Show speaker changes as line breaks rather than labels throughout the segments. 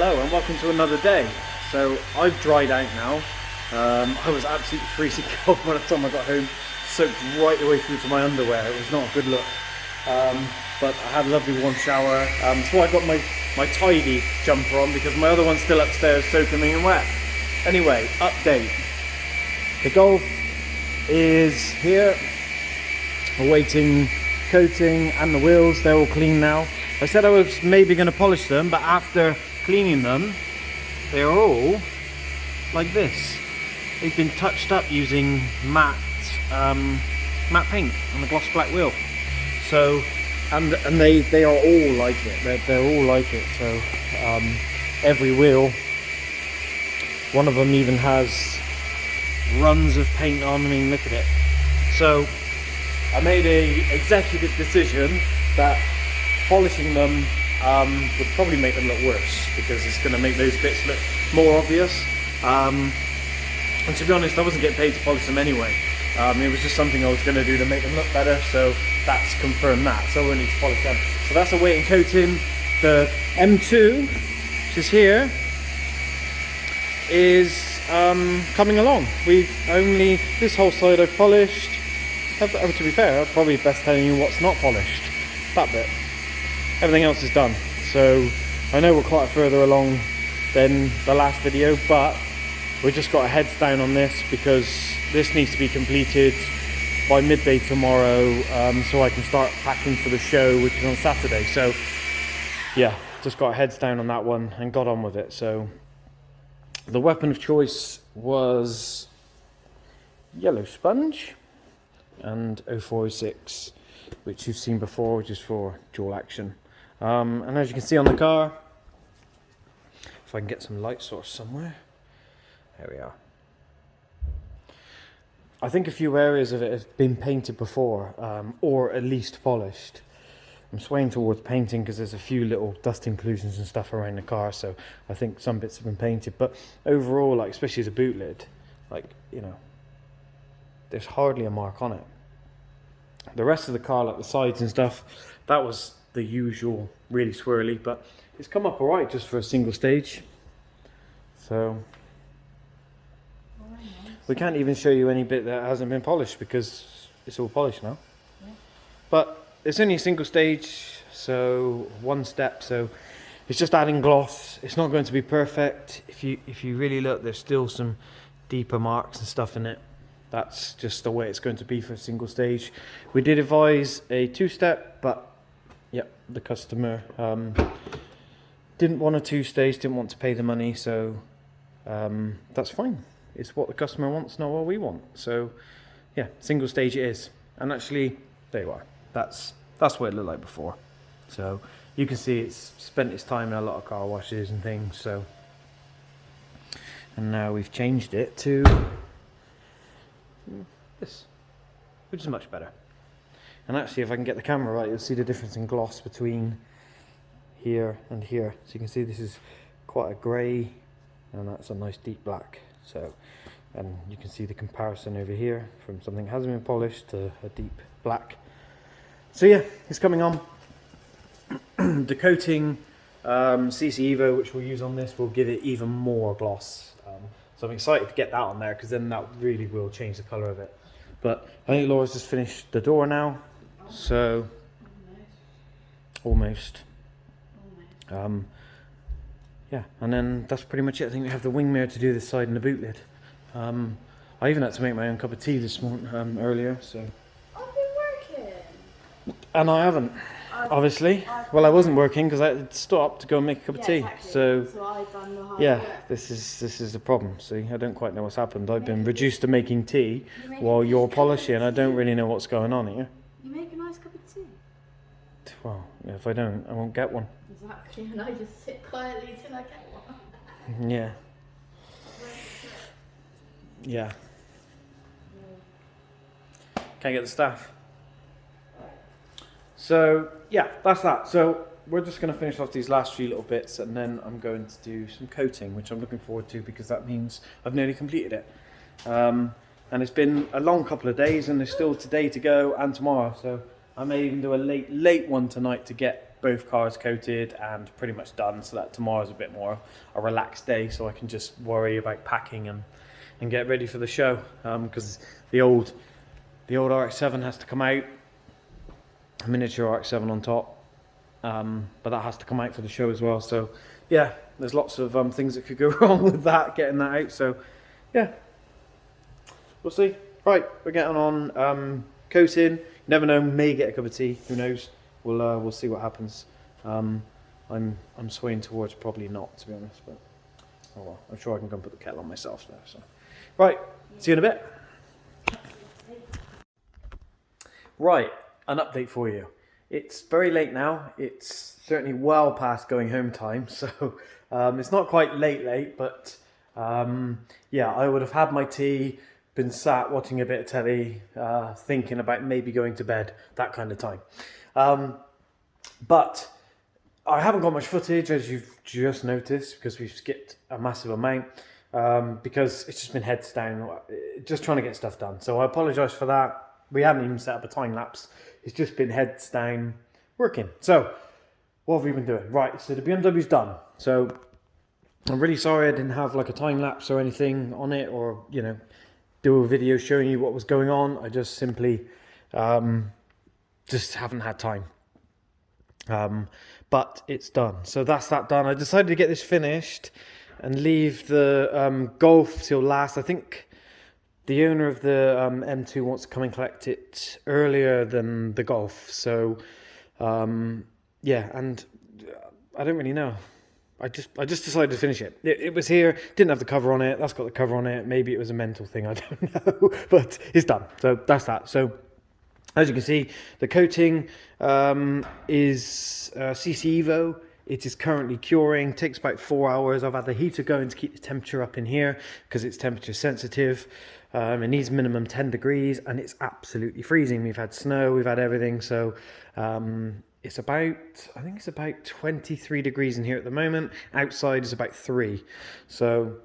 Hello and welcome to another day. So I've dried out now. I was absolutely freezing cold by the time I got home, soaked right away through to my underwear. It was not a good look, but I had a lovely warm shower. So I got my tidy jumper on because my other one's still upstairs soaking me and wet. Anyway, update. The Golf is here, awaiting coating, and the wheels, they're all clean now. I said I was maybe going to polish them, but after cleaning them, they are all like this. They've been touched up using matte paint on the gloss black wheel. So, and they are all like it. They're all like it. So, every wheel, one of them even has runs of paint on. I mean, look at it. So, I made a executive decision that polishing them would probably make them look worse because it's going to make those bits look more obvious. And to be honest, I wasn't getting paid to polish them anyway. It was just something I was going to do to make them look better, so that's confirmed that. So I won't need to polish them. So that's awaiting coating. The M2, which is here, is coming along. We've only, this whole side I've polished. To be fair, probably best telling you what's not polished. That bit. Everything else is done. So I know we're quite further along than the last video, but we've just got our heads down on this because this needs to be completed by midday tomorrow, so I can start packing for the show, which is on Saturday. So yeah, just got our heads down on that one and got on with it. So the weapon of choice was yellow sponge and 0406, which you've seen before, which is for dual action. And as you can see on the car, if I can get some light source somewhere, there we are. I think a few areas of it have been painted before, or at least polished. I'm swaying towards painting because there's a few little dust inclusions and stuff around the car, so I think some bits have been painted. But overall, like especially as a boot lid, like, you know, there's hardly a mark on it. The rest of the car, like the sides and stuff, that was the usual, really swirly, but it's come up alright just for a single stage. So we can't even show you any bit that hasn't been polished because it's all polished now. Yeah. But it's only a single stage, so one step, so it's just adding gloss. It's not going to be perfect. If you really look, there's still some deeper marks and stuff in it. That's just the way it's going to be for a single stage. We did advise a two-step, but yeah, the customer didn't want a two-stage, didn't want to pay the money, so that's fine. It's what the customer wants, not what we want. So yeah, single stage it is. And actually, there you are. That's what it looked like before. So you can see it's spent its time in a lot of car washes and things. So, and now we've changed it to this, which is much better. And actually, if I can get the camera right, you'll see the difference in gloss between here and here. So you can see this is quite a grey, and that's a nice deep black. So, and you can see the comparison over here from something that hasn't been polished to a deep black. So yeah, it's coming on. The coating CC Evo, which we'll use on this, will give it even more gloss. So I'm excited to get that on there because then that really will change the colour of it. But I think Laura's just finished the door now, so almost. Yeah, and then that's pretty much it. I think we have the wing mirror to do this side and the boot lid. I even had to make my own cup of tea this morning earlier. So.
I've been working.
And I haven't, obviously. Well, I wasn't working because I had stopped to go and make a cup of tea. Exactly. So
I've done the hard
yeah,
work.
this is the problem. See, I don't quite know what's happened. I've been reduced to making tea while you're polishing. I don't really know what's going on here.
You make a nice cup of tea.
Well, if I don't, I won't get one.
Exactly, and I just sit quietly till I get one.
Yeah. Yeah. Can't get the staff. So yeah, that's that. So we're just going to finish off these last few little bits, and then I'm going to do some coating, which I'm looking forward to because that means I've nearly completed it. And it's been a long couple of days, and there's still today to go and tomorrow. So I may even do a late one tonight to get both cars coated and pretty much done, so that tomorrow's a bit more a relaxed day, so I can just worry about packing and get ready for the show, because the old RX-7 has to come out, a miniature RX-7 on top, but that has to come out for the show as well. So yeah, there's lots of things that could go wrong with that, getting that out. So yeah, we'll see. Right, we're getting on coating. You never know, may get a cup of tea. Who knows? We'll see what happens. I'm swaying towards probably not, to be honest, but oh well. I'm sure I can come put the kettle on myself there. So right, see you in a bit. Right, an update for you. It's very late now. It's certainly well past going home time, so it's not quite late, but yeah, I would have had my tea, been sat watching a bit of telly, thinking about maybe going to bed, that kind of time. But I haven't got much footage, as you've just noticed, because we've skipped a massive amount, because it's just been heads down, just trying to get stuff done. So I apologise for that. We haven't even set up a time lapse. It's just been heads down working. So what have we been doing? Right, so the BMW's done. So I'm really sorry I didn't have like a time lapse or anything on it, or, you know, do a video showing you what was going on. I just simply just haven't had time. But it's done. So that's that done. I decided to get this finished and leave the Golf till last. I think the owner of the M2 wants to come and collect it earlier than the Golf. So yeah, and I don't really know. I just decided to finish it. It was here, didn't have the cover on it. That's got the cover on it. Maybe it was a mental thing, I don't know. But it's done. So that's that. So as you can see, the coating is CC Evo. It is currently curing. Takes about 4 hours. I've had the heater going to keep the temperature up in here because it's temperature sensitive. It needs minimum 10 degrees and it's absolutely freezing. We've had snow, we've had everything. So it's about, I think it's about 23 degrees in here at the moment. Outside is about 3. So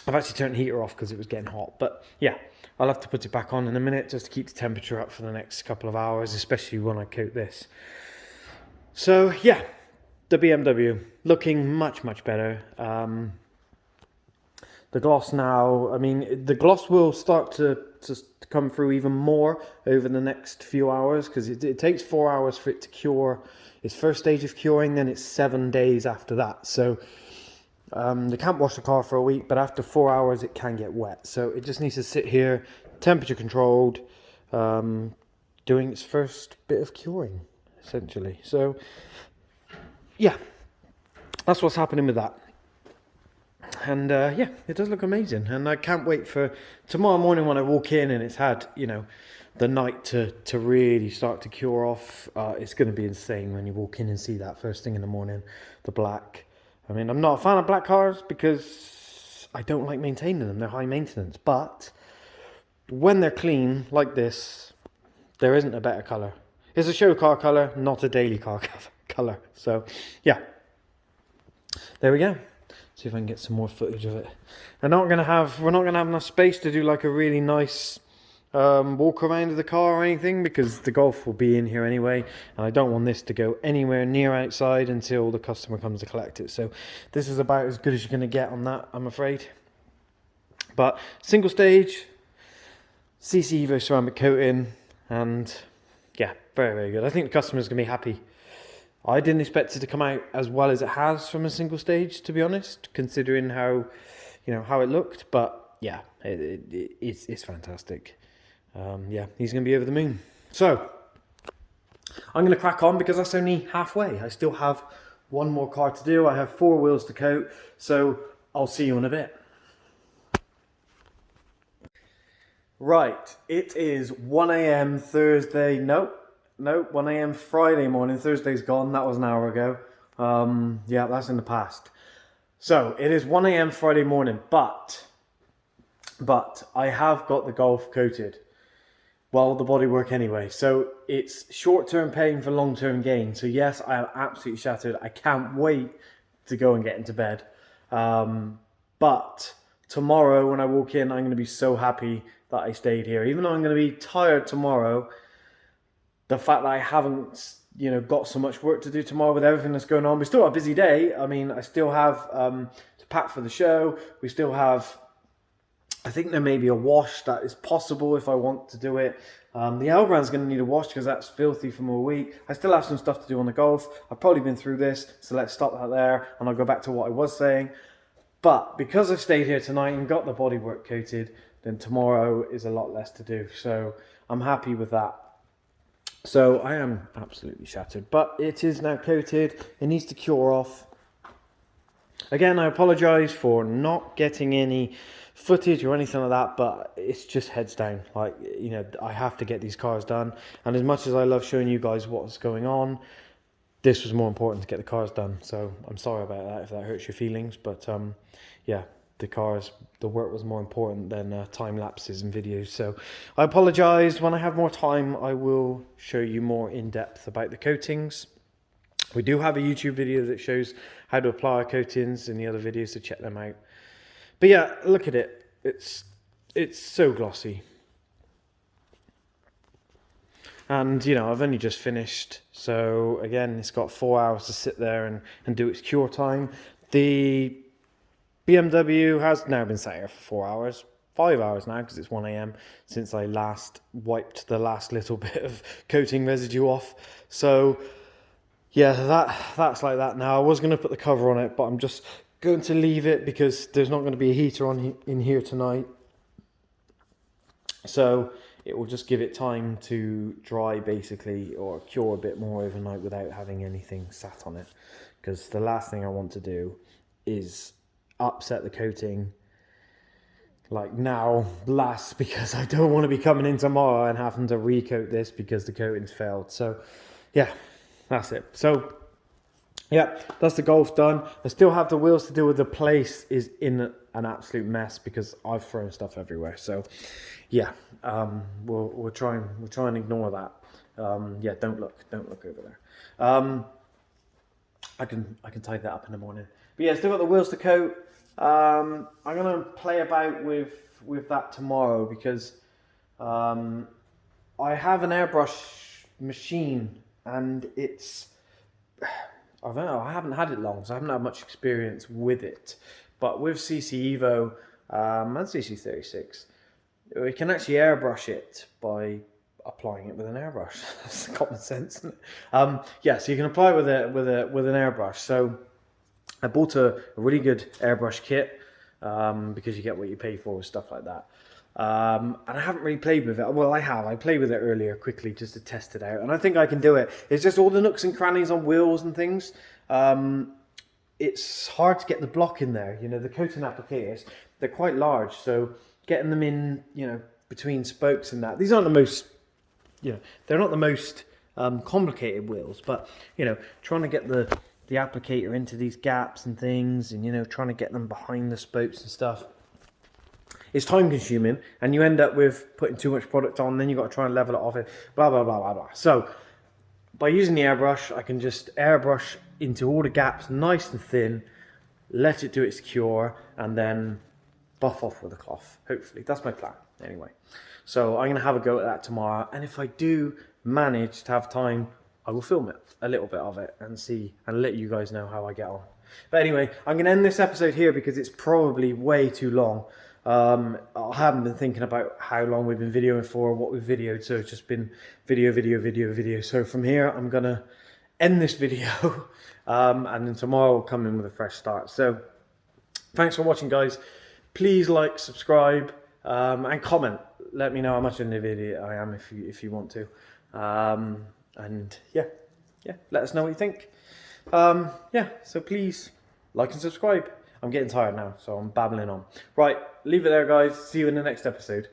I've actually turned the heater off because it was getting hot. But yeah, I'll have to put it back on in a minute just to keep the temperature up for the next couple of hours, especially when I coat this. So yeah, the BMW looking much better. The gloss now, I mean, the gloss will start to come through even more over the next few hours, because it takes 4 hours for it to cure its first stage of curing, then it's 7 days after that. So they can't wash the car for a week, but after 4 hours it can get wet. So it just needs to sit here, temperature controlled, doing its first bit of curing, essentially. So yeah, that's what's happening with that. And yeah, it does look amazing, and I can't wait for tomorrow morning when I walk in and it's had, you know, the night to really start to cure off. It's going to be insane when you walk in and see that first thing in the morning, the black. I mean, I'm not a fan of black cars because I don't like maintaining them. They're high maintenance, but when they're clean like this, there isn't a better colour. It's a show car colour, not a daily car colour. So yeah, there we go. See if I can get some more footage of it. We're not gonna have enough space to do like a really nice walk around of the car or anything, because the Golf will be in here anyway, and I don't want this to go anywhere near outside until the customer comes to collect it. So this is about as good as you're gonna get on that, I'm afraid. But single stage, CC Evo ceramic coating, and yeah, very good. I think the customer's gonna be happy. I didn't expect it to come out as well as it has from a single stage, to be honest, considering how, you know, how it looked. But yeah, it's fantastic. Yeah, he's going to be over the moon. So I'm going to crack on because that's only halfway. I still have one more car to do. I have 4 wheels to coat. So I'll see you in a bit. Right, it is 1 a.m. Thursday. Nope, 1 a.m. Friday morning. Thursday's gone. That was an hour ago. Yeah, that's in the past. So it is 1 a.m. Friday morning, but I have got the Golf coated. Well, the bodywork anyway. So it's short-term pain for long-term gain. So yes, I am absolutely shattered. I can't wait to go and get into bed. But tomorrow when I walk in, I'm going to be so happy that I stayed here. Even though I'm going to be tired tomorrow, the fact that I haven't you know, got so much work to do tomorrow with everything that's going on. We still have a busy day. I mean, I still have to pack for the show. We still have, I think there may be a wash that is possible if I want to do it. The Elbrand's going to need a wash because that's filthy from all week. I still have some stuff to do on the Golf. I've probably been through this, so let's stop that there and I'll go back to what I was saying. But because I've stayed here tonight and got the bodywork coated, then tomorrow is a lot less to do. So I'm happy with that. So I am absolutely shattered, but it is now coated. It needs to cure off. Again, I apologise for not getting any footage or anything like that, but it's just heads down. Like, you know, I have to get these cars done. And as much as I love showing you guys what's going on, this was more important to get the cars done. So I'm sorry about that if that hurts your feelings, but yeah, the work was more important than time lapses and videos. So I apologise. When I have more time, I will show you more in depth about the coatings. We do have a YouTube video that shows how to apply our coatings in the other videos, so check them out. But yeah, look at it. It's so glossy. And, you know, I've only just finished. So, again, it's got 4 hours to sit there and do its cure time. The BMW has now been sat here for 4 hours. 5 hours now, because it's 1 AM since I last wiped the last little bit of coating residue off. So, yeah, that's like that now. I was going to put the cover on it, but I'm just going to leave it because there's not going to be a heater in here tonight. So it will just give it time to dry basically, or cure a bit more overnight without having anything sat on it. Because the last thing I want to do is upset the coating like now last, because I don't want to be coming in tomorrow and having to recoat this because the coating's failed. So yeah, that's it. So yeah, that's the Golf done. I still have the wheels to do with. The place is in an absolute mess because I've thrown stuff everywhere. So yeah, we'll try and ignore that. Yeah, don't look over there. I can tidy that up in the morning. But yeah, still got the wheels to coat. I'm gonna play about with that tomorrow because I have an airbrush machine and it's, I don't know, I haven't had it long, so I haven't had much experience with it. But with CC Evo and CC36, we can actually airbrush it by applying it with an airbrush. That's common sense, isn't it? Yeah, so you can apply it with an airbrush. So I bought a really good airbrush kit because you get what you pay for with stuff like that. And I haven't really played with it. Well, I have. I played with it earlier quickly just to test it out. And I think I can do it. It's just all the nooks and crannies on wheels and things. It's hard to get the block in there. You know, the coating applicators, they're quite large. So getting them in, you know, between spokes and that. These aren't the most, you know, they're not the most complicated wheels. But, you know, trying to get the applicator into these gaps and things, and, you know, trying to get them behind the spokes and stuff, it's time consuming, and you end up with putting too much product on, then you've got to try and level it off, it, blah, blah, blah, blah, blah. So by using the airbrush, I can just airbrush into all the gaps nice and thin, let it do its cure, and then buff off with a cloth, hopefully. That's my plan, anyway. So I'm going to have a go at that tomorrow, and if I do manage to have time, I will film it, a little bit of it, and see, and let you guys know how I get on. But anyway, I'm going to end this episode here because it's probably way too long. I haven't been thinking about how long we've been videoing for or what we've videoed, so it's just been video. So from here, I'm going to end this video, and then tomorrow I'll come in with a fresh start. So thanks for watching, guys. Please like, subscribe, and comment. Let me know how much in the video I am if you want to. And yeah, let us know what you think. Yeah, so please like and subscribe. I'm getting tired now, so I'm babbling on. Right, leave it there, guys. See you in the next episode.